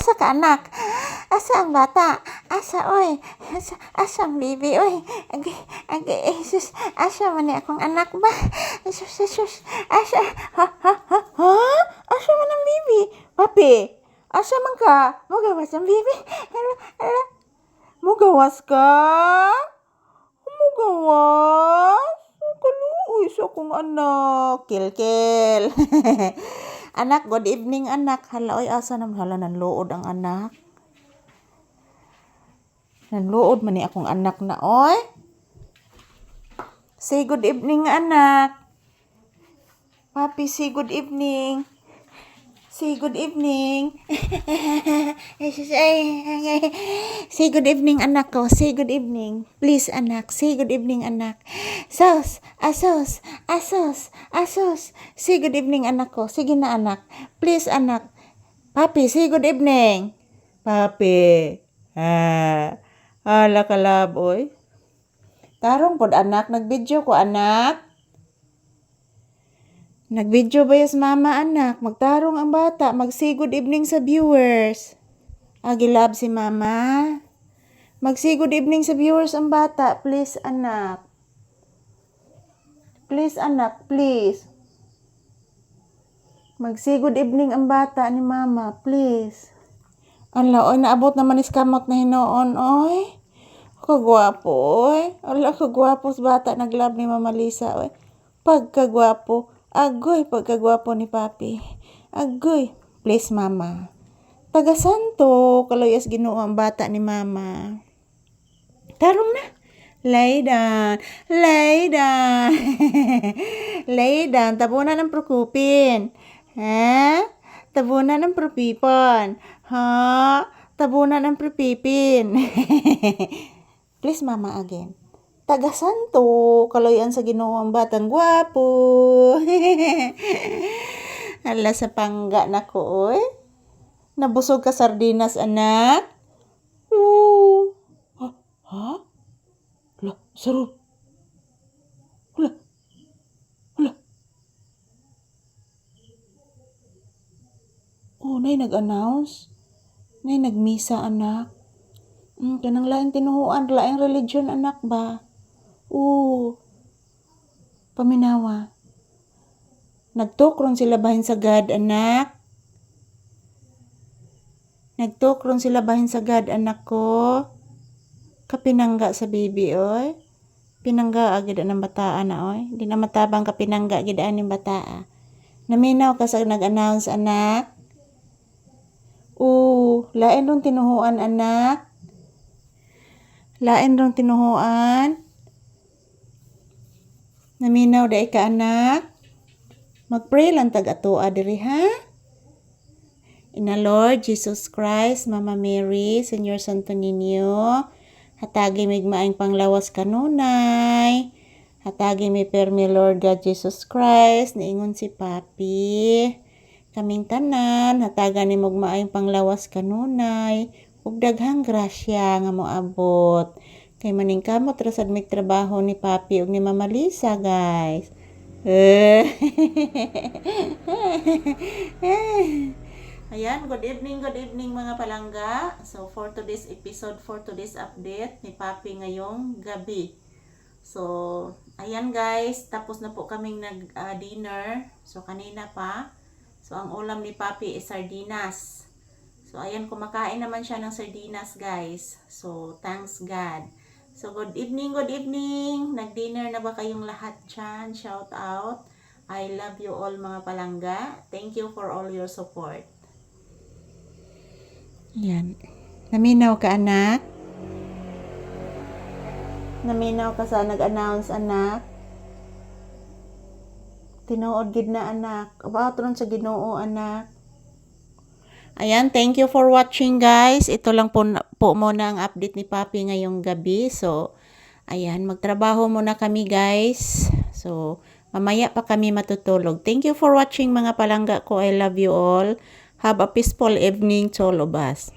asa ka anak? Asa ang bata? Asa oy? Asa ang bibi oy? Jesus, asa man ni akong anak ba? Jesus, asa? Ha? Asa man ang bibi? Papi, asa man ka? Mugawas ang bibi? Hala, mugawas ka? Mugawas? Kaluoy sa akong anak. Kilkil. Anak, good evening anak. Hala, oy, asa naman hala nanluod ang anak. Nanluod man ni akong anak na, oy. Say good evening anak. Papi, say good evening. Say good evening. Say good evening anak ko. Say good evening. Please anak. Say good evening anak. Asos. Say good evening anak ko. Sige na anak. Please anak. Papi, say good evening. Papi. Hala ka laboy. Tarong pod anak. Nag-video ko anak. Nag-video ba yas mama anak? Magtarong ang bata. Mag-say good evening sa viewers. Agilab si mama. Mag-say good evening sa viewers ang bata. Please anak. Please anak, please. Mag-say good evening ang bata ni mama. Please. Ala, oy, naabot naman is kamot na hinoon, oy. Kagwapo, oy. Ala, kagwapo sa bata. Naglab ni Mama Lisa, oy. Pagkagwapo. Agoy, pagkagwapo ni papi. Agoy. Please, mama. Taga-santo. Kaloyas Ginoo ang bata ni mama. Tarong na. Lay down. Lay down. Lay down. Tabunan ng prokupin. Ha? Tabunan ng propipon. Ha? Tabunan ng propipin. Please, mama, again. Taga-santo, kaloyan sa Ginoo ang batang gwapo. Hala sa pangga na ko, oy. Nabusog ka sardinas, anak. Oo. Ha? Hala, sarap. Hala. Oh, nay nag-announce. Nay nagmisa, anak. Kanang laing tinuhuan, laing religion, anak ba? Paminawa. Nagtukron sila bahin sa God, anak. Nagtukron sila bahin sa God, anak ko. Kapinangga sa baby, oy. Pinangga agad ng bataan na, oy. Di na matabang kapinangga gidaan ng bataa. Naminaw ka sa nag-announce, anak. Lain rong tinuhuan, anak. Lain rong tinuhuan. Naminaw da ka anak. Mag-pray lang tag-atua diri ha. In the Lord Jesus Christ, Mama Mary, Senyor Santo Niño, hatagi mig maayong panglawas kanunay. Hatagi mi permi Lord God Jesus Christ, niingon si Papi. Kaming tanan, hatagan ni mog maayong panglawas kanunay. Ug daghang grasya nga moabot. Kay maning kamot rasad mig trabaho ni Papi ug ni Mama Lisa, guys. Ayan, good evening mga palangga. So for today's episode, for today's update ni Papi ngayong gabi. So ayan guys, tapos na po kaming nag-dinner. So kanina pa. So ang ulam ni Papi is sardinas. So ayan, kumakain naman siya ng sardinas, guys. So thanks God. So good evening. Nag-dinner na ba kayong lahat dyan? Shout out. I love you all mga palangga. Thank you for all your support. Yan. Naminaw ka, anak? Naminaw ka sa nag-announce, anak? Tinuod gid na, anak. About ron sa Ginoo, anak. Ayan, thank you for watching, guys. Ito lang po muna ang update ni Papi ngayong gabi. So, ayan, magtrabaho muna kami, guys. So, mamaya pa kami matutulog. Thank you for watching mga palangga ko. I love you all. Have a peaceful evening to all of us.